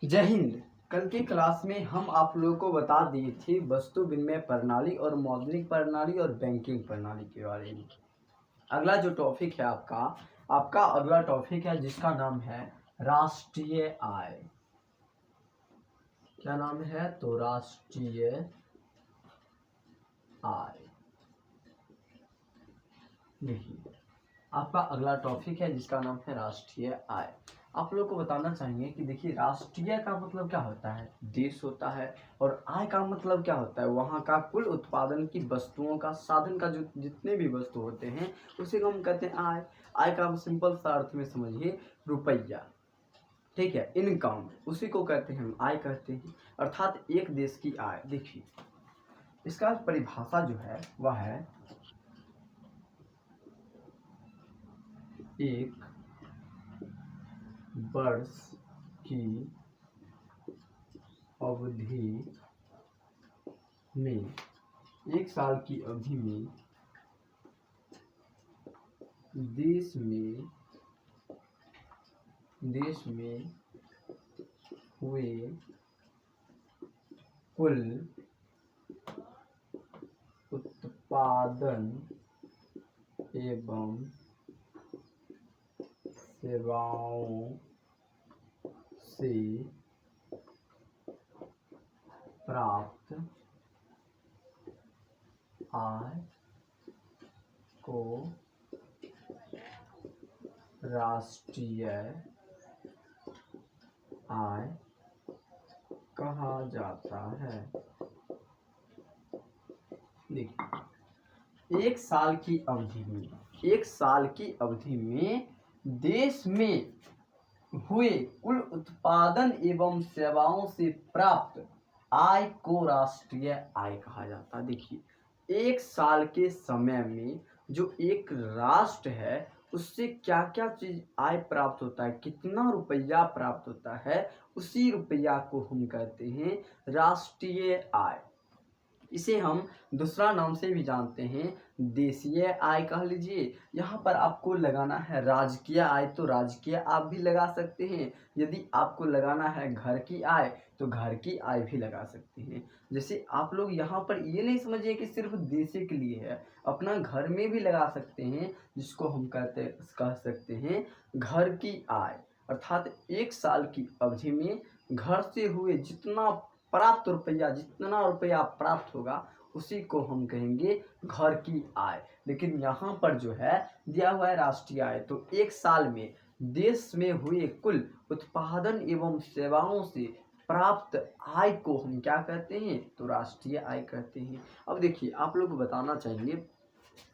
जय हिंद। कल की क्लास में हम आप लोगों को बता दिए थे वस्तु विनिमय प्रणाली और मौद्रिक प्रणाली और बैंकिंग प्रणाली के बारे में। अगला जो टॉपिक है आपका अगला टॉपिक है जिसका नाम है राष्ट्रीय आय। क्या नाम है? तो राष्ट्रीय आय। देखिए, आपका अगला टॉपिक है जिसका नाम है राष्ट्रीय आय। आप लोग को बताना चाहिए कि देखिए, राष्ट्रीय का मतलब क्या होता है? देश होता है। और आय का मतलब क्या होता है? वहाँ का कुल उत्पादन की वस्तुओं का, साधन का, जो जितने भी वस्तु होते हैं उसे को हम कहते हैं आय। आय का सिंपल सा अर्थ में समझिए रुपया, ठीक है, इनकम, उसी को कहते हैं हम आय कहते हैं, अर्थात एक देश की आय। देखिए, इसका परिभाषा जो है वह है एक वर्ष की अवधि में, एक साल की अवधि में देश में हुए कुल उत्पादन एवं सेवाओं से प्राप्त आय को राष्ट्रीय आय कहा जाता है। देखिए, एक साल की अवधि में देश में हुए कुल उत्पादन एवं सेवाओं से प्राप्त आय को राष्ट्रीय आय कहा जाता है। देखिए, एक साल के समय में जो एक राष्ट्र है उससे क्या क्या चीज आय प्राप्त होता है, कितना रुपया प्राप्त होता है, उसी रुपया को हम कहते हैं राष्ट्रीय आय। इसे हम दूसरा नाम से भी जानते हैं, देशीय आय कह लीजिए। यहाँ पर आपको लगाना है राजकीय आय तो राजकीय आप भी लगा सकते हैं। यदि आपको लगाना है घर की आय तो घर की आय भी लगा सकते हैं। जैसे आप लोग यहाँ पर ये नहीं समझिए कि सिर्फ देशी के लिए है, अपना घर में भी लगा सकते हैं, जिसको हम कह सकते हैं घर की आय। अर्थात एक साल की अवधि में घर से हुए जितना रुपया प्राप्त होगा उसी को हम कहेंगे घर की आय। लेकिन यहाँ पर जो है दिया हुआ है राष्ट्रीय आय, तो एक साल में देश में हुए कुल उत्पादन एवं सेवाओं से प्राप्त आय को हम क्या कहते हैं? तो राष्ट्रीय आय कहते हैं। अब देखिए, आप लोग बताना चाहेंगे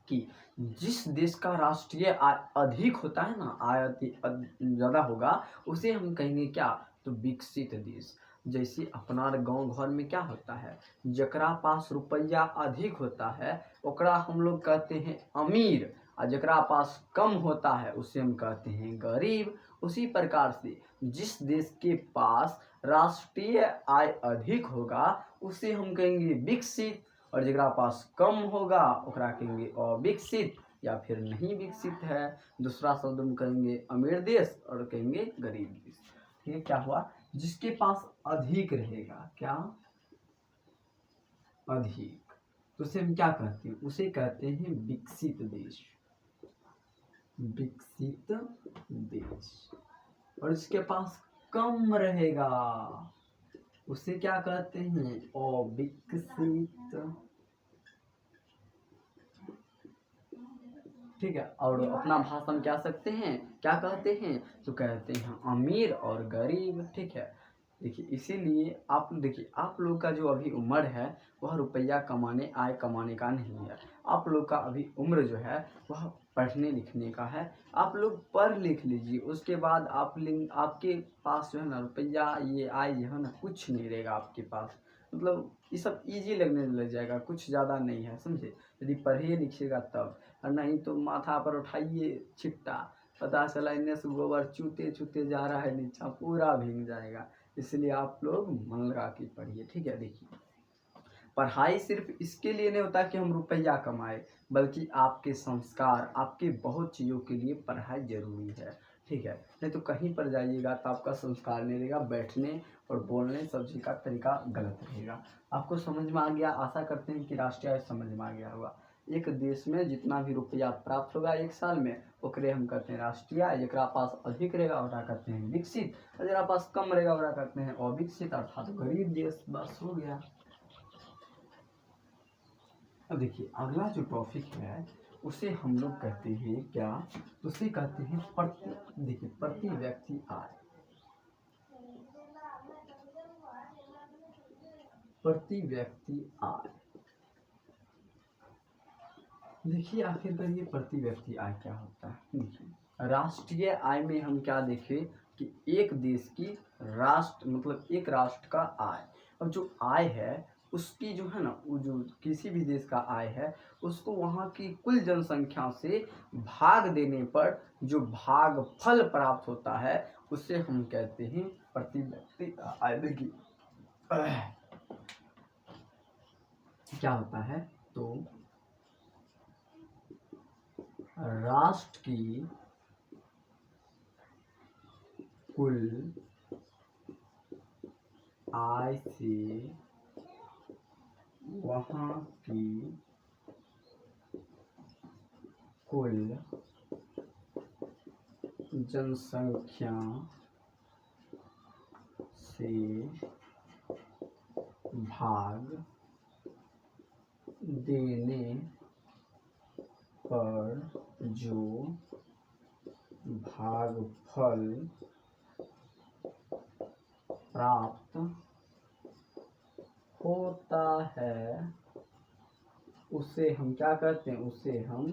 कि जिस देश का राष्ट्रीय आय अधिक होता है ना, आय ज़्यादा होगा, उसे हम कहेंगे क्या? तो विकसित देश। जैसे अपना गांव घर में क्या होता है, जकरा पास रुपया अधिक होता है ओकरा हम लोग कहते हैं अमीर, और जकरा पास कम होता है उसे हम कहते हैं गरीब। उसी प्रकार से जिस देश के पास राष्ट्रीय आय अधिक होगा उसे हम कहेंगे विकसित, और जकरा पास कम होगा ओकरा कहेंगे अविकसित या फिर नहीं विकसित है। दूसरा शब्द हम कहेंगे अमीर देश और कहेंगे गरीब देश। ठीक है, क्या हुआ? जिसके पास अधिक रहेगा, क्या? अधिक, तो उसे हम क्या कहते हैं? उसे कहते हैं विकसित देश। विकसित देश। और जिसके पास कम रहेगा उसे क्या कहते हैं? अविकसित। ठीक है, और अपना भाषा क्या सकते हैं, क्या कहते हैं? तो कहते हैं अमीर और गरीब। ठीक है, देखिए, इसीलिए आप लोग का जो अभी उम्र है वह रुपया कमाने, आय कमाने का नहीं है। आप लोग का अभी उम्र जो है वह पढ़ने लिखने का है। आप लोग पढ़ लिख लीजिए, उसके बाद आपके पास जो है ना रुपया, ये आय जो है ना, कुछ नहीं रहेगा आपके पास। मतलब ये सब इजी लगने लग जाएगा, कुछ ज़्यादा नहीं है, समझे? यदि पढ़िए लिखिएगा तब, और नहीं तो माथा पर उठाइए छिट्टा, पता चला इनमें से गोबर चूते चूते जा रहा है, नीचा पूरा भीग जाएगा। इसलिए आप लोग मन लगा के पढ़िए। ठीक है, देखिए, पढ़ाई सिर्फ इसके लिए नहीं होता कि हम रुपया कमाए, बल्कि आपके संस्कार, आपके बहुत चीज़ों के लिए पढ़ाई जरूरी है। ठीक है। नहीं तो कहीं पर जाइएगा तो आपका संस्कार नहीं रहेगा, बैठने और बोलने सब चीज़ का तरीका गलत रहेगा। आपको समझ में आ गया, आशा करते हैं कि राष्ट्रीय आय समझ में आ गया होगा। एक देश में जितना भी रुपया प्राप्त होगा एक साल में ओकरे हम कहते हैं राष्ट्रीय आय। जरा पास अधिक रहेगा ओकरा कहते हैं विकसित, और जरा पास कम रहेगा ओकरा कहते हैं अविकसित अर्थात गरीब देश। बस हो गया। अब देखिए अगला जो टॉपिक है उसे हम लोग कहते हैं क्या, उसे कहते हैं देखिए प्रति व्यक्ति आय। प्रति व्यक्ति आय, देखिए आखिरकार ये प्रति व्यक्ति आय क्या होता है। देखिए राष्ट्रीय आय में हम क्या देखें कि एक देश की राष्ट्र मतलब एक राष्ट्र का आय, अब जो आय है उसकी जो है ना वो जो किसी भी देश का आय है उसको वहाँ की कुल जनसंख्या से भाग देने पर जो भागफल प्राप्त होता है उसे हम कहते हैं प्रति व्यक्ति आय। देखिए क्या होता है तो राष्ट्र की कुल आय से वहाँ की कुल जनसंख्या से भाग देने पर जो भागफल प्राप्त होता है उसे हम क्या कहते हैं, उसे हम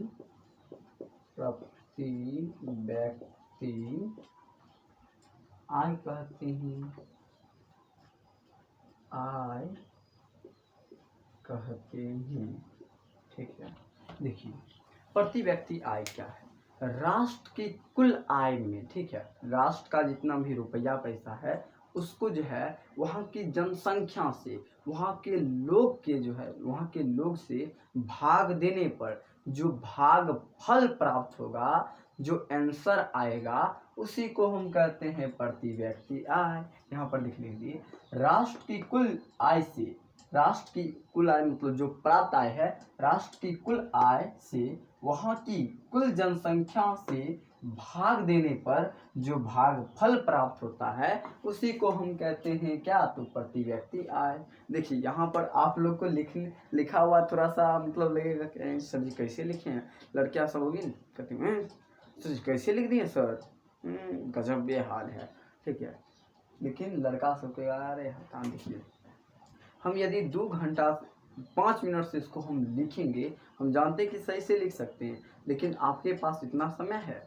प्रति व्यक्ति आय कहते हैं। आय कहते हैं, ठीक है। देखिए प्रति व्यक्ति आय क्या है, राष्ट्र की कुल आय में, ठीक है, राष्ट्र का जितना भी रुपया पैसा है उसको जो है वहाँ की जनसंख्या से वहाँ के लोग के जो है वहाँ के लोग से भाग देने पर जो भागफल प्राप्त होगा, जो आंसर आएगा उसी को हम कहते हैं प्रति व्यक्ति आय। यहाँ पर लिख लीजिए राष्ट्र की कुल आय से, राष्ट्र की कुल आय मतलब जो प्राप्त आय है राष्ट्र की कुल आय से वहाँ की कुल जनसंख्या से भाग देने पर जो भागफल प्राप्त होता है उसी को हम कहते हैं क्या, तो प्रति व्यक्ति आय। देखिए यहाँ पर आप लोग को लिखा हुआ थोड़ा सा मतलब लगेगा कि सर जी कैसे लिखे हैं, लड़कियाँ सब होगी कहती हैं सर जी कैसे लिख दिए सर, गजब बेहाल है, ठीक है। लेकिन लड़का सब को अरे हटान देखिए हम यदि 2 घंटा 5 मिनट से इसको हम लिखेंगे हम जानते हैं कि सही से लिख सकते हैं, लेकिन आपके पास इतना समय है,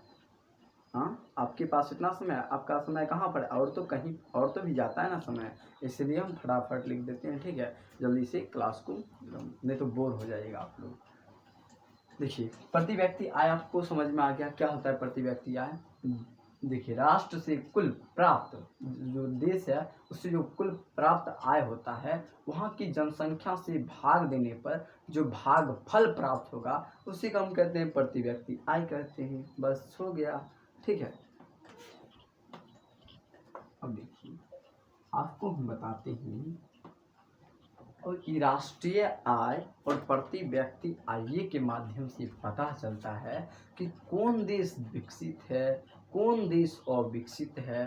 हाँ आपके पास इतना समय है, आपका समय कहाँ पर, और तो कहीं और तो भी जाता है ना समय, इसलिए हम फटाफट लिख देते हैं, ठीक है। जल्दी से क्लास को, नहीं तो बोर हो जाएगा आप लोग। देखिए प्रति व्यक्ति आय आपको समझ में आ गया क्या होता है प्रति व्यक्ति आय। देखिए राष्ट्र से कुल प्राप्त, जो देश है उससे जो कुल प्राप्त आय होता है वहाँ की जनसंख्या से भाग देने पर जो भागफल प्राप्त होगा उसी को हम कहते हैं प्रति व्यक्ति आय कहते हैं। बस हो गया, ठीक है। अब देखिए आपको हम बताते हैं और कि राष्ट्रीय आय और प्रति व्यक्ति आय के माध्यम से पता चलता है कि कौन देश विकसित है, कौन देश अविकसित है,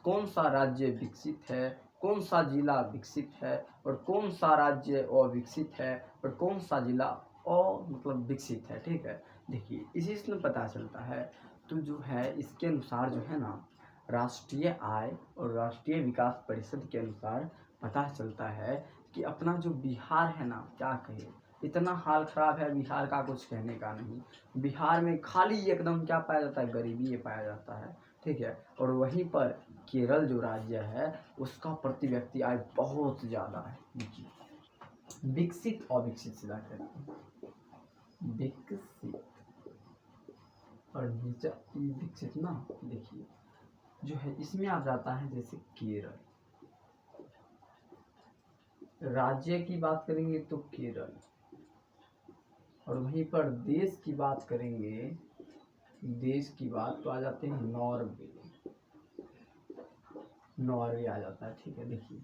कौन सा राज्य विकसित है, कौन सा जिला विकसित है और कौन सा राज्य अविकसित है और कौन सा जिला मतलब विकसित है, ठीक है। देखिए इसी से पता चलता है। तो जो है इसके अनुसार जो है ना राष्ट्रीय आय और राष्ट्रीय विकास परिषद के अनुसार पता चलता है कि अपना जो बिहार है ना क्या कहे, इतना हाल खराब है बिहार का कुछ कहने का नहीं। बिहार में खाली एकदम क्या पाया जाता है, गरीबी पाया जाता है, ठीक है। और वहीं पर केरल जो राज्य है उसका प्रति व्यक्ति आय बहुत ज़्यादा है। विकसित अविकसित से विकसित और विकसित ना, देखिए जो है इसमें आ जाता है जैसे केरल, राज्य की बात करेंगे तो केरल, और वहीं पर देश की बात करेंगे देश की बात तो आ जाते हैं नॉर्वे, नॉर्वे आ जाता है। ठीक है, देखिए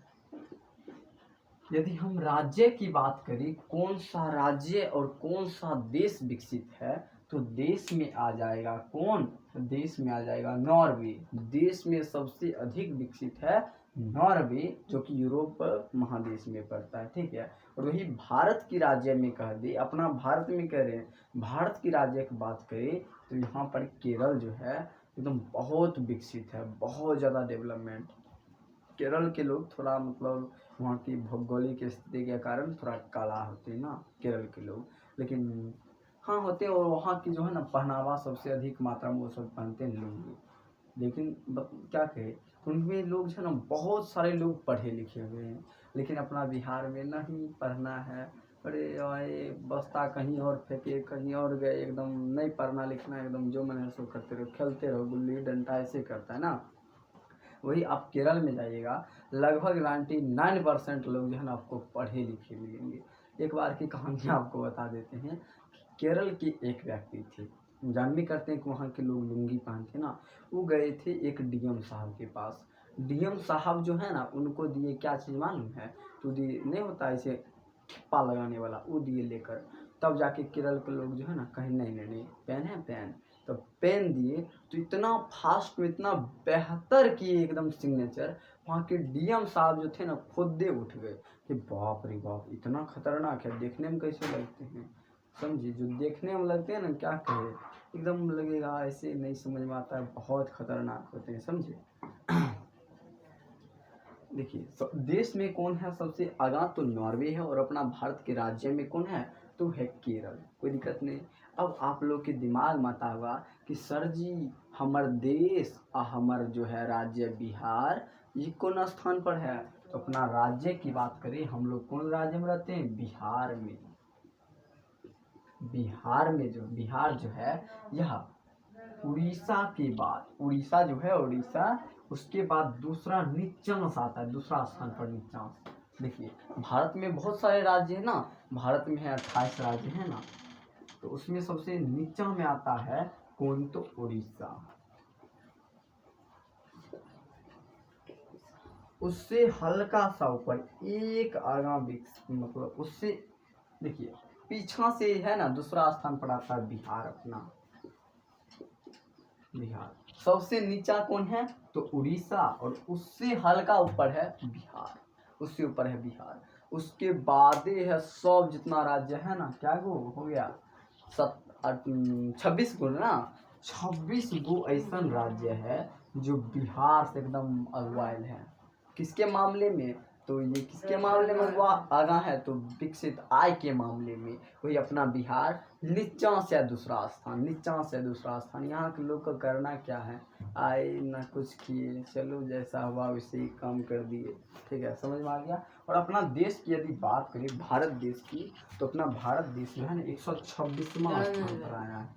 यदि हम राज्य की बात करें, कौन सा राज्य और कौन सा देश विकसित है, तो देश में आ जाएगा कौन, देश में आ जाएगा नॉर्वे। देश में सबसे अधिक विकसित है नॉर्वे, जो कि यूरोप महादेश में पड़ता है। ठीक है, और वही भारत की राज्य में कह दे, अपना भारत में कह रहे हैं, भारत की राज्य की बात करें तो यहाँ पर केरल जो है एकदम बहुत विकसित है, बहुत ज़्यादा डेवलपमेंट। केरल के लोग थोड़ा मतलब वहाँ की भौगोलिक स्थिति के कारण थोड़ा काला होते हैं ना केरल के लोग, लेकिन हाँ होते हैं। और वहाँ की जो है ना पहनावा सबसे अधिक मात्रा में वो सब पहनते हैं लुंगी। लेकिन क्या कहे, उनमें लोग जो है ना बहुत सारे लोग पढ़े लिखे हुए हैं, लेकिन अपना बिहार में नहीं पढ़ना है, अरे ये बस्ता कहीं और फेंके, कहीं और गए, एकदम नहीं पढ़ना लिखना, एकदम जो मन है सो करते रहो, खेलते रहो, गुल्ली डंडा ऐसे करता है ना। वही आप केरल में जाइएगा, लगभग 99% लोग जो है ना आपको पढ़े लिखे मिलेंगे। एक बार की कहानी आपको बता देते हैं। केरल के एक व्यक्ति थे, जान भी करते हैं कि वहाँ के लोग लुंगी पहनते ना। वो गए थे एक डीएम साहब के पास। डीएम साहब जो है ना उनको दिए क्या चीज़ मालूम है, तो दिए नहीं होता ऐसे ठिप्पा लगाने वाला, वो दिए लेकर। तब जाके केरल के लोग जो है ना कहीं नहीं नहीं नहीं पेन है पेन, तो पेन दिए तो इतना फास्ट में इतना बेहतर किए एकदम सिग्नेचर, वहाँ के डीएम साहब जो थे ना खुद दे उठ गए कि बाप रे बाप इतना खतरनाक है, देखने में कैसे लगते हैं, समझिए जो देखने में लगते हैं ना क्या कहे, एकदम लगेगा ऐसे नहीं समझ में आता है, बहुत खतरनाक होते हैं, समझे। देखिए देश में कौन है सबसे आगा, तो नॉर्वे है, और अपना भारत के राज्य में कौन है, तो है केरल। कोई दिक्कत नहीं। अब आप लोग के दिमाग में आता होगा कि सर जी हमार देश और हमार जो है राज्य बिहार ये कौन स्थान पर है, तो अपना राज्य की बात करें, हम लोग कौन राज्य में रहते हैं, बिहार में। बिहार जो है यह उड़ीसा के बाद, उड़ीसा जो है उड़ीसा, उसके बाद दूसरा नीचांश आता है, दूसरा स्थान पर नीचांश। देखिए भारत में बहुत सारे राज्य है ना, भारत में है 28 राज्य है ना, तो उसमें सबसे नीचा में आता है कौन, तो उड़ीसा। उससे हल्का सा ऊपर एक आगा मतलब उससे देखिए पीछा से है ना दूसरा स्थान पर आता है बिहार अपना, बिहार। सबसे नीचा कौन है, तो उड़ीसा, और उससे हल्का ऊपर है बिहार, उससे ऊपर है बिहार। उसके बाद है सब जितना राज्य है ना, क्या गो हो गया 26 गो ना, 26 गो ऐसा राज्य है जो बिहार से एकदम अगवाइल है। किसके मामले में, तो ये किसके मामले में हुआ आगा है, तो विकसित आय के मामले में। वही अपना बिहार नीचा से दूसरा स्थान, नीचा से दूसरा स्थान। यहाँ के लोग का करना क्या है, आए ना कुछ किए, चलो जैसा हुआ वैसे ही काम कर दिए। ठीक है, समझ में आ गया। और अपना देश की यदि बात करें भारत देश की, तो अपना भारत देश जो है ना 126वां स्थान पर आया है।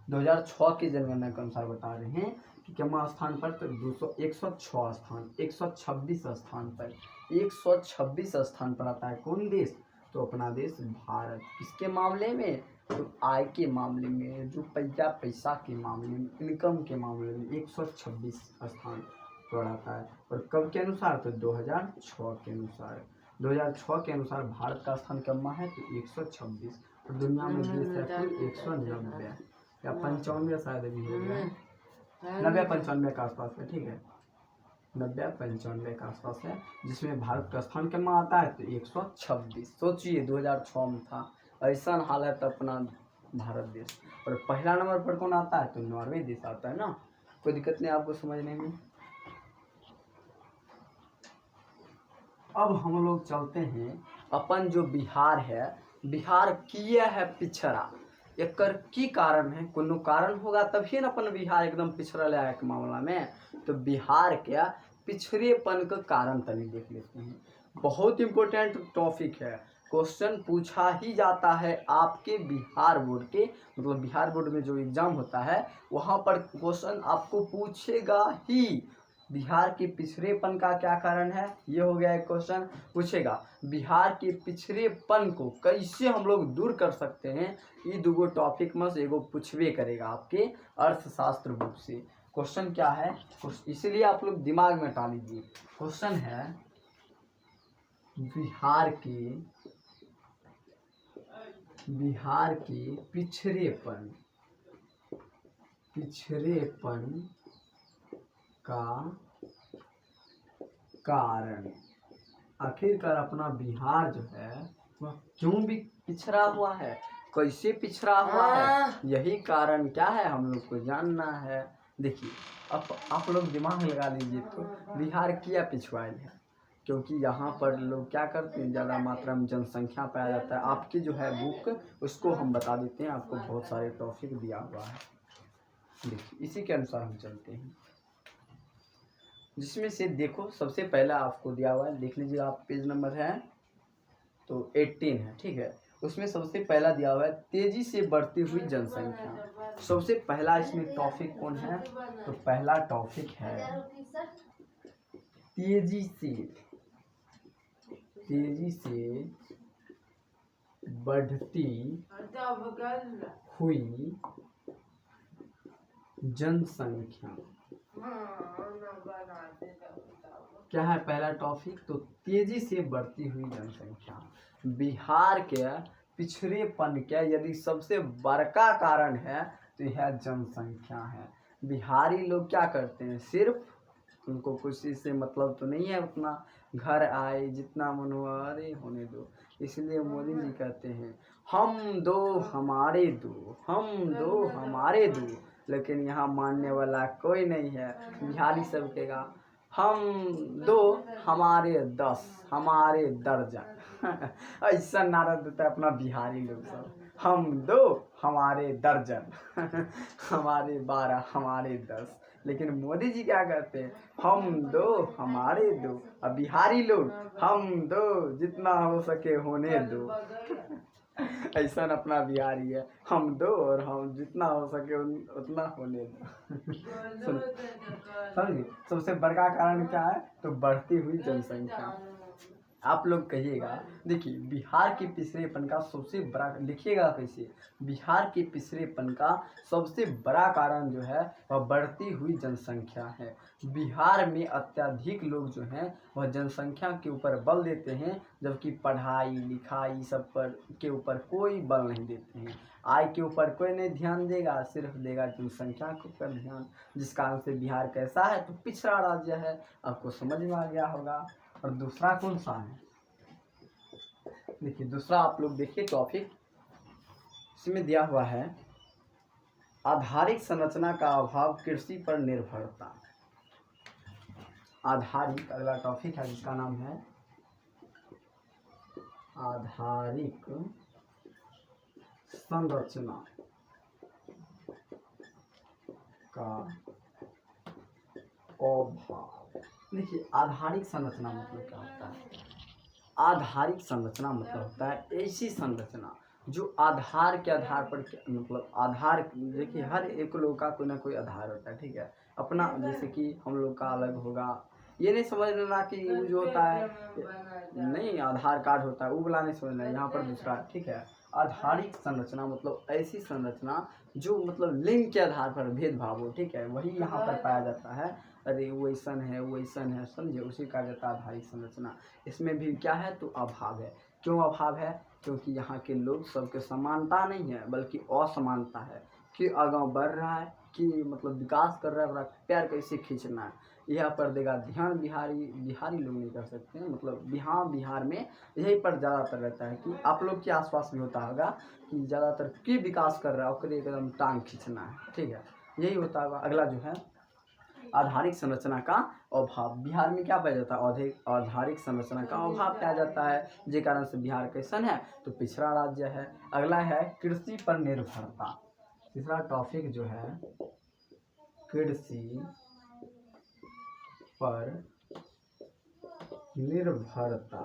2006 की जनगणना के अनुसार बता रहे हैं कि कितना स्थान पर, तो 106 स्थान, 126 स्थान पर, 126 स्थान पर आता है कौन देश, तो अपना देश भारत। किसके मामले में, तो आय के मामले में, रुपया पैसा के मामले में, इनकम के मामले में 126 स्थान पर आता है। और कब के अनुसार, तो 2006 के अनुसार। 2006 के अनुसार भारत का स्थान कम्मा है तो 126, और दुनिया में देश है कुल 190 या 95 शायद अभी हो गया है, 90-95 के आसपास है। ठीक है, 90-95 के आसपास है, जिसमें भारत का स्थान कितना आता है, तो 126। सोचिए 2006 में था, ऐसा हालत अपना भारत देश। और पहला नंबर पर कौन आता है, तो नॉर्वे देश आता है ना। कोई दिक्कत नहीं आपको समझने में। अब हम लोग चलते हैं, अपन जो बिहार है, बिहार किया है पिछड़ा, एकर की कारण है, कोनो कारण होगा तभी ना अपन बिहार एकदम पिछड़ल है एक मामला में। तो बिहार क्या पिछड़ेपन का कारण तनी देख लेते हैं। बहुत इंपॉर्टेंट टॉपिक है, क्वेश्चन पूछा ही जाता है आपके बिहार बोर्ड के, मतलब बिहार बोर्ड में जो एग्जाम होता है वहाँ पर क्वेश्चन आपको पूछेगा ही। बिहार के पिछड़ेपन का क्या कारण है, ये हो गया एक क्वेश्चन। पूछेगा बिहार के पिछड़ेपन को कैसे हम लोग दूर कर सकते हैं, ये दूगो टॉपिक में से एगो पूछबे करेगा आपके अर्थशास्त्र बुक से। क्वेश्चन क्या है, इसीलिए आप लोग दिमाग में डाल लीजिए। क्वेश्चन है बिहार के पिछड़ेपन का कारण। आखिरकार अपना बिहार जो है वह क्यों भी पिछड़ा हुआ है, कैसे पिछड़ा हुआ है, यही कारण क्या है हम लोग को जानना है। देखिए अब आप लोग दिमाग लगा लीजिए, तो बिहार क्या पिछड़ाएल है, क्योंकि यहाँ पर लोग क्या करते हैं, ज़्यादा मात्रा में जनसंख्या पाया जाता है। आपकी जो है बुक उसको हम बता देते हैं, आपको बहुत सारे टॉपिक दिया हुआ है, देखिए इसी के अनुसार हम चलते हैं। जिसमें से देखो सबसे पहला आपको दिया हुआ है, देख लीजिए आप, पेज नंबर है तो 18 है, ठीक है। उसमें सबसे पहला दिया हुआ है तेजी से बढ़ती हुई जनसंख्या। सबसे पहला इसमें टॉपिक कौन है, तो पहला टॉपिक है तेजी से बढ़ती हुई जनसंख्या। क्या है पहला टॉपिक, तो तेजी से बढ़ती हुई जनसंख्या। बिहार के पिछड़ेपन के यदि सबसे बड़का कारण है तो यह जनसंख्या है। बिहारी लोग क्या करते हैं, सिर्फ उनको कुछ से मतलब तो नहीं है, उतना घर आए जितना मन हो, अरे होने दो। इसलिए मोदी जी कहते हैं हम दो हमारे दो, हम दो हमारे दो, लेकिन यहाँ मानने वाला कोई नहीं है। बिहारी सब कहेगा हम दो हमारे 10 हमारे दर्जन ऐसा नारा देता है अपना बिहारी लोग सब, हम दो हमारे दर्जन हमारे 12 हमारे 10। लेकिन मोदी जी क्या कहते हैं, हम दो हमारे दो। अब बिहारी लोग हम दो जितना हो सके होने दो ऐसा अपना बिहारी है, हम दो और हम जितना हो सके उतना होने दो समझिए। सबसे बड़का कारण क्या है, तो बढ़ती हुई जनसंख्या। आप लोग कहिएगा, देखिए बिहार के पिछड़ेपन का सबसे बड़ा, लिखिएगा कैसे, बिहार के पिछड़ेपन का सबसे बड़ा कारण जो है वह बढ़ती हुई जनसंख्या है। बिहार में अत्यधिक लोग जो हैं वह जनसंख्या के ऊपर बल देते हैं, जबकि पढ़ाई लिखाई सब पर के ऊपर कोई बल नहीं देते हैं। आय के ऊपर कोई नहीं ध्यान देगा, सिर्फ देगा जनसंख्या के ऊपर ध्यान, जिस कारण से बिहार कैसा है, तो पिछड़ा राज्य है। आपको समझ में आ गया होगा। और दूसरा कौन सा है, देखिए दूसरा आप लोग देखिए टॉपिक, इसमें दिया हुआ है आधारिक संरचना का अभाव, कृषि पर निर्भरता। आधारिक अगला टॉपिक है जिसका नाम है आधारिक संरचना का अभाव। देखिए आधारिक संरचना मतलब क्या होता है, आधारिक संरचना मतलब होता है ऐसी संरचना जो आधार के आधार पर, मतलब आधार, देखिए हर एक लोग का कोई ना कोई आधार होता है, ठीक है अपना, जैसे कि हम लोग का अलग होगा, ये नहीं समझ लेना कि वो जो होता है नहीं आधार कार्ड होता है वो वाला नहीं समझना, यहाँ पर दूसरा, ठीक है। आधारिक संरचना मतलब ऐसी संरचना जो मतलब लिंग के आधार पर भेदभाव हो, ठीक है, वही यहाँ पर पाया जाता है। अरे वैसन है, समझे, उसी का जाता है आधारिक संरचना। इसमें भी क्या है, तो अभाव है। क्यों अभाव है, क्योंकि यहाँ के लोग सबके समानता नहीं है बल्कि असमानता है, कि आगे बढ़ रहा है, कि मतलब विकास कर रहा है, प्यार कैसे खींचना है, यह पर देगा ध्यान। बिहारी लोग नहीं कर सकते हैं, मतलब बिहार में यही पर ज़्यादातर रहता है, कि आप लोग के आसपास भी होता होगा कि ज़्यादातर की विकास कर रहा है और एकदम टांग खींचना है, ठीक है, यही होता होगा। अगला जो है आधारिक संरचना का अभाव, बिहार में क्या पाया जाता है, आधारिक संरचना का अभाव पाया जाता है, जिस कारण से बिहार कैसन है, तो पिछड़ा राज्य है। अगला है कृषि पर निर्भरता। तीसरा टॉपिक जो है कृषि पर निर्भरता।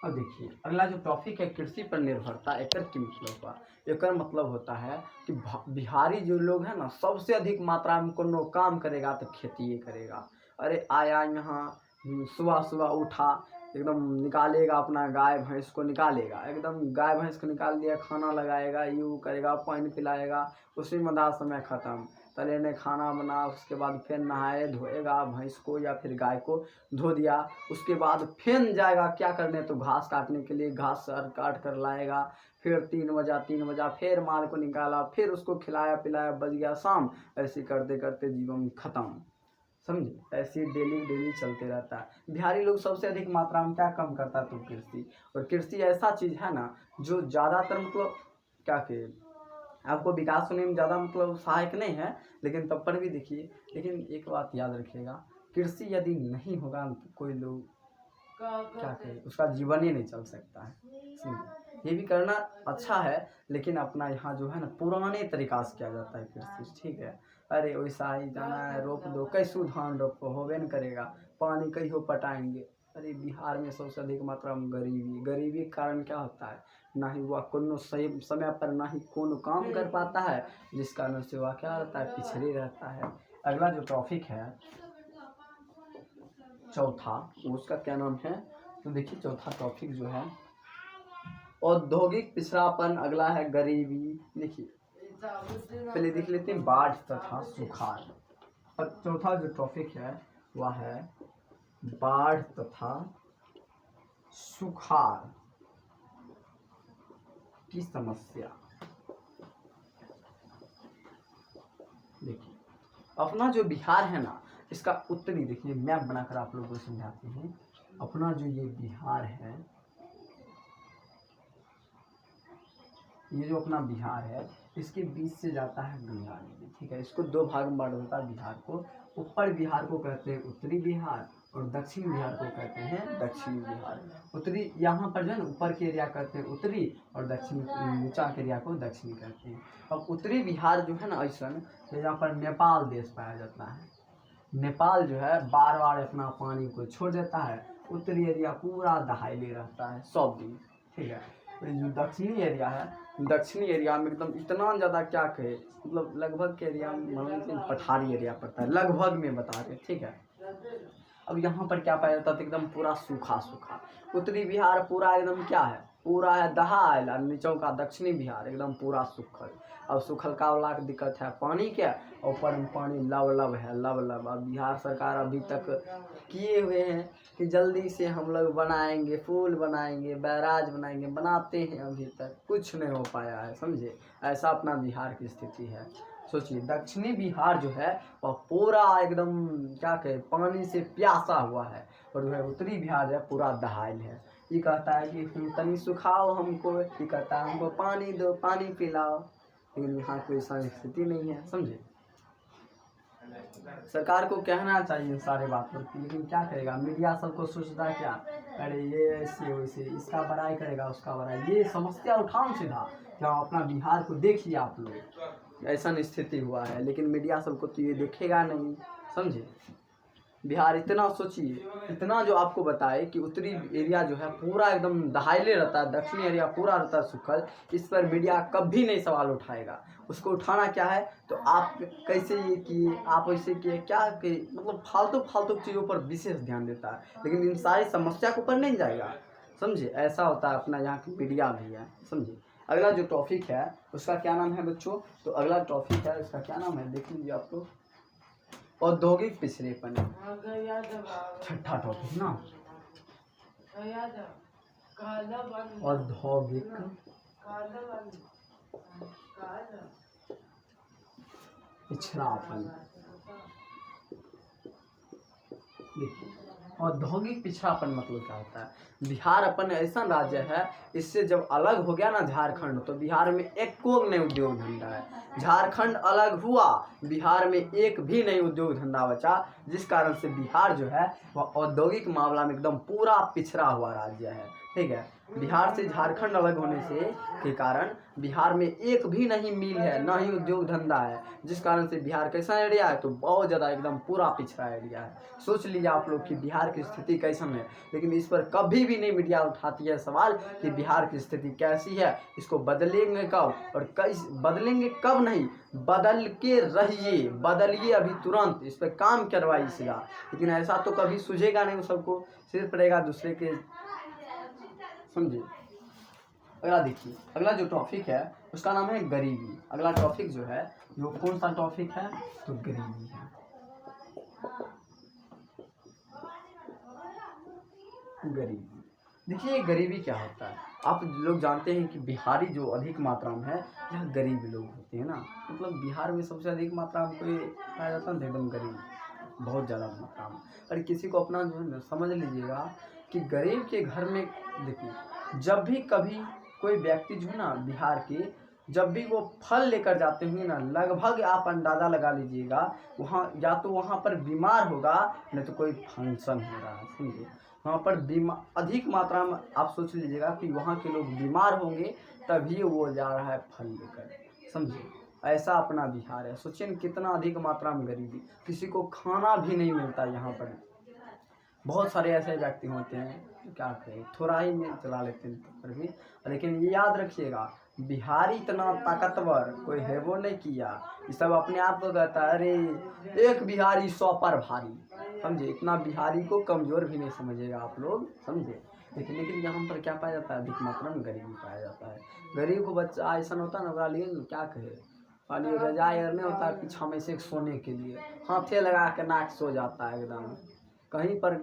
अब देखिए अगला जो टॉपिक है कृषि पर निर्भरता, एकर की मतलब हुआ, एकर मतलब होता है कि बिहारी जो लोग हैं ना, सबसे अधिक मात्रा में कोनो काम करेगा तो खेती करेगा, अरे आया यहाँ, सुबह सुबह उठा, एकदम निकालेगा अपना गाय भैंस को, निकालेगा एकदम गाय भैंस को निकाल दिया, खाना लगाएगा, यूँ करेगा, पानी पिलाएगा, उसी में आधा समय ख़त्म। पहले ने खाना बना, उसके बाद फिर नहाए धोएगा भैंस को या फिर गाय को धो दिया, उसके बाद फिर जाएगा क्या करने, तो घास काटने के लिए घास काट कर लाएगा, फिर 3 बजा फिर माल को निकाला, फिर उसको खिलाया पिलाया, बज गया शाम। ऐसे करते करते जीवन खत्म, समझे। ऐसे डेली डेली चलते रहता है। बिहारी लोग सबसे अधिक मात्रा में क्या कम करता है, तो कृषि। और कृषि ऐसा चीज़ है ना जो ज़्यादातर मतलब क्या कहे, आपको विकास होने में ज़्यादा मतलब सहायक नहीं है, लेकिन तब पर भी देखिए, लेकिन एक बात याद रखिएगा, कृषि यदि नहीं होगा तो कोई लोग क्या कहे, उसका जीवन ही नहीं चल सकता है, समझे। ये भी करना अच्छा है, लेकिन अपना यहाँ जो है ना पुराने तरीका से किया जाता है कृषि, ठीक है। अरे वैसा ही जाना है, रोप दो, कैसू धान रोपो, होबे न करेगा, पानी कहियो पटाएंगे। अरे बिहार में सबसे अधिक मात्रा में गरीबी के कारण क्या होता है, ना ही वह कोनो सही समय पर ना ही कोनो काम कर पाता है, जिस कारण से वह क्या रहता है, पिछड़े रहता है। अगला जो टॉपिक है चौथा, उसका क्या नाम है, तो देखिए चौथा टॉपिक जो है औद्योगिक पिछड़ापन, अगला है गरीबी। देखिए पहले देख लेते हैं बाढ़ तथा सुखाड़। और चौथा जो टॉपिक है वह है बाढ़ तथा सुखाड़ की समस्या। देखिए अपना जो बिहार है ना, इसका उत्तरी, देखिए मैप बनाकर आप लोगों को समझाते हैं। अपना जो ये बिहार है, ये जो अपना बिहार है, इसके बीच से जाता है गंगा नदी, ठीक है। इसको दो भाग में बांटा होता है बिहार को। ऊपर बिहार को कहते हैं उत्तरी बिहार, और दक्षिण बिहार को कहते हैं दक्षिणी बिहार। उत्तरी यहाँ पर जो है ना, ऊपर के एरिया कहते हैं उत्तरी, और दक्षिण नीचा के एरिया को दक्षिणी कहते हैं। अब उत्तरी बिहार जो है ना ऐसा, तो यहाँ पर नेपाल देश पाया जाता है। नेपाल जो है बार बार अपना पानी को छोड़ देता है, उत्तरी एरिया पूरा दहाइले रहता है सब दिन, ठीक है। जो दक्षिणी एरिया है, दक्षिणी एरिया में एकदम इतना ज़्यादा क्या कहे, मतलब लगभग के एरिया में मान लीजिए पठारी एरिया पड़ता है, लगभग में बता रहे, ठीक है। अब यहाँ पर क्या पाया जाता है, तो एकदम पूरा सूखा सूखा। उत्तरी बिहार पूरा एकदम क्या है, पूरा है दहाल, और नीचों का दक्षिणी बिहार एकदम पूरा सूखल। अब सूखल का वाला दिक्कत है पानी के, ऊपर में पानी लब है, लब। अब बिहार सरकार अभी तक किए हुए हैं कि जल्दी से हम लोग बनाएंगे, पुल बनाएंगे, बैराज बनाएंगे, बनाते हैं, अभी तक कुछ नहीं हो पाया है, समझे। ऐसा अपना बिहार की स्थिति है। सोचिए दक्षिणी बिहार जो है वह पूरा एकदम क्या कहे, पानी से प्यासा हुआ है, और जो है उत्तरी बिहार जो है पूरा दहाइल है। ये कहता है कि तुम तनी सुखाओ हमको, ये कहता है हमको पानी दो, पानी पिलाओ, लेकिन यहाँ कोई ऐसा स्थिति नहीं है, समझे। सरकार को कहना चाहिए सारे बात पर, लेकिन क्या करेगा, मीडिया सबको सोचता है क्या, अरे ये ऐसे वैसे, इसका बड़ाई करेगा उसका बड़ाई, ये समस्या उठाओ सीधा। क्या अपना बिहार को देखिए आप लोग, ऐसा स्थिति हुआ है, लेकिन मीडिया सबको तो ये देखेगा नहीं, समझे। बिहार इतना सोचिए, इतना जो आपको बताए कि उत्तरी एरिया जो है पूरा एकदम दहाइले रहता है, दक्षिणी एरिया पूरा रहता है सूखल, इस पर मीडिया कभी नहीं सवाल उठाएगा। उसको उठाना क्या है, तो आप कैसे ये किए, आप ऐसे किए, क्या कि मतलब फालतू चीज़ों पर विशेष ध्यान देता है, लेकिन इन सारी समस्या के ऊपर नहीं जाएगा, समझे। ऐसा होता है अपना यहाँ की मीडिया भी है, समझे। अगला जो टॉपिक है उसका क्या नाम है बच्चों, तो अगला टॉपिक है उसका क्या नाम है, देख लीजिए आप लोग, औद्योगिक पिछड़ेपन। छठा टॉपिक ना, औद्योगिक पिछड़ापन। देखिए औद्योगिक पिछड़ापन मतलब क्या होता है, बिहार अपन ऐसा राज्य है, इससे जब अलग हो गया ना झारखंड, तो बिहार में एक को नई उद्योग धंधा है। झारखंड अलग हुआ, बिहार में एक भी नई उद्योग धंधा बचा, जिस कारण से बिहार जो है वह औद्योगिक मामला में एकदम पूरा पिछड़ा हुआ राज्य है, ठीक है। बिहार से झारखंड अलग होने से के कारण बिहार में एक भी नहीं मिल है, ना ही उद्योग धंधा है, जिस कारण से बिहार कैसा एरिया है, तो बहुत ज़्यादा एकदम पूरा पिछड़ा एरिया है। सोच लीजिए आप लोग कि बिहार की स्थिति कैसन है, लेकिन इस पर कभी भी नहीं मीडिया उठाती है सवाल कि बिहार की स्थिति कैसी है, इसको बदलेंगे कब, और कैसे बदलेंगे कब नहीं, बदल के रहिए, बदलिए अभी तुरंत, इस पर काम करवाइए सीधा। लेकिन ऐसा तो कभी सूझेगा नहीं, वो सबको सिर्फ पड़ेगा दूसरे के, समझिए। अगला देखिए, अगला जो टॉपिक है उसका नाम है गरीबी। अगला टॉपिक जो है वो कौन सा टॉपिक है, तो गरीबी है। गरीबी, देखिए गरीबी क्या होता है। आप लोग जानते हैं कि बिहारी जो अधिक मात्रा में है यह गरीब लोग होते हैं ना, मतलब बिहार में सबसे अधिक मात्रा में कोई पाया जाता है एकदम गरीब, बहुत ज़्यादा मात्रा में। और किसी को अपना जो है ना, समझ लीजिएगा कि गरीब के घर में, देखिए जब भी कभी कोई व्यक्ति जो है ना बिहार के, जब भी वो फल लेकर जाते होंगे ना, लगभग आप अंदाज़ा लगा लीजिएगा वहाँ या तो वहाँ पर बीमार होगा, नहीं तो कोई फंक्शन हो रहा है, समझिए। वहाँ पर अधिक मात्रा में आप सोच लीजिएगा कि वहाँ के लोग बीमार होंगे तभी वो जा रहा है फल लेकर, समझिए। ऐसा अपना बिहार है, सोचिए न कितना अधिक मात्रा में गरीबी, किसी को खाना भी नहीं मिलता यहाँ पर। बहुत सारे ऐसे व्यक्ति होते हैं, क्या करें, थोड़ा ही में चला लेते हैं पर भी। लेकिन ये याद रखिएगा, बिहारी इतना ताकतवर कोई है वो नहीं किया, ये सब अपने आप को कहता है अरे एक बिहारी 100 पर भारी, समझे। इतना बिहारी को कमज़ोर भी नहीं समझिएगा आप लोग, समझे। लेकिन यहाँ पर क्या पाया जाता है, अधिक मात्रा में गरीबी पाया जाता है। गरीब को बच्चा ऐसा होता है ना, ओकरा लिए क्या कहे, खाली रजाई अगर नहीं होता है पीछा में से सोने के लिए, हाथे लगा के नाक सो जाता है एकदम। कहीं पर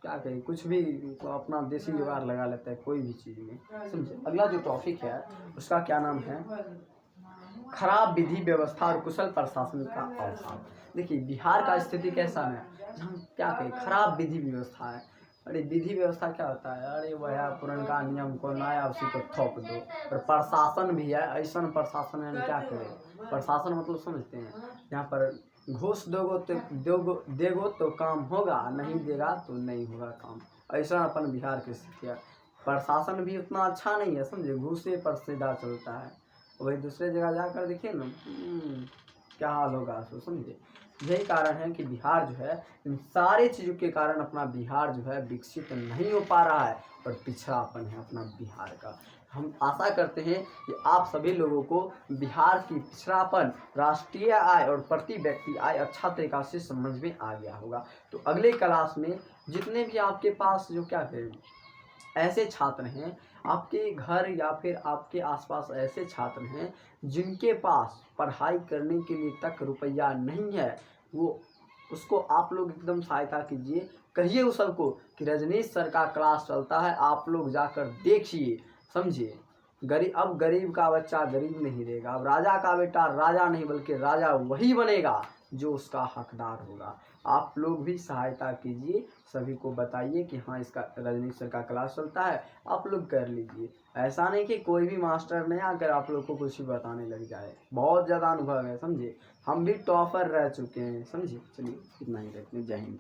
क्या कहें, कुछ भी तो अपना देसी जुगाड़ लगा लेता है कोई भी चीज़ में, समझे। अगला जो टॉपिक है उसका क्या नाम है, खराब विधि व्यवस्था और कुशल प्रशासन का अभाव। देखिए बिहार का स्थिति कैसा है, हम क्या कहें, खराब विधि व्यवस्था है। अरे विधि व्यवस्था क्या होता है, अरे वह पुरनका नियम को नया उसी को थोप दो। और प्रशासन भी है, ऐसा प्रशासन है, क्या करें। प्रशासन मतलब समझते हैं, यहाँ पर घूस देगो तो काम होगा, नहीं देगा तो नहीं होगा काम। ऐसा अपन बिहार की स्थिति है। प्रशासन भी उतना अच्छा नहीं है, समझे, घूसे पर सीधा चलता है। वही दूसरे जगह जाकर देखिए ना, क्या हाल होगा, सो समझे। यही कारण है कि बिहार जो है इन सारे चीज़ों के कारण अपना बिहार जो है विकसित नहीं हो पा रहा है और पिछड़ापन है अपना बिहार का। हम आशा करते हैं कि आप सभी लोगों को बिहार की पिछड़ापन, राष्ट्रीय आय और प्रति व्यक्ति आय अच्छा तरीक़ा से समझ में आ गया होगा। तो अगले क्लास में जितने भी आपके पास जो क्या कहें ऐसे छात्र हैं, आपके घर या फिर आपके आसपास ऐसे छात्र हैं जिनके पास पढ़ाई करने के लिए तक रुपया नहीं है, वो उसको आप लोग एकदम सहायता कीजिए, कहिए उस सबको कि रजनीश सर का क्लास चलता है, आप लोग जाकर देखिए, समझिए। अब गरीब का बच्चा गरीब नहीं रहेगा, अब राजा का बेटा राजा नहीं बल्कि राजा वही बनेगा जो उसका हकदार होगा। आप लोग भी सहायता कीजिए, सभी को बताइए कि हाँ इसका रजनीश सर का क्लास चलता है, आप लोग कर लीजिए। ऐसा नहीं कि कोई भी मास्टर नहीं आकर आप लोग को कुछ भी बताने लग जाए, बहुत ज़्यादा अनुभव है, समझिए। हम भी टॉपर रह चुके हैं, समझिए। चलिए इतना ही रखते हैं, जय हिंद।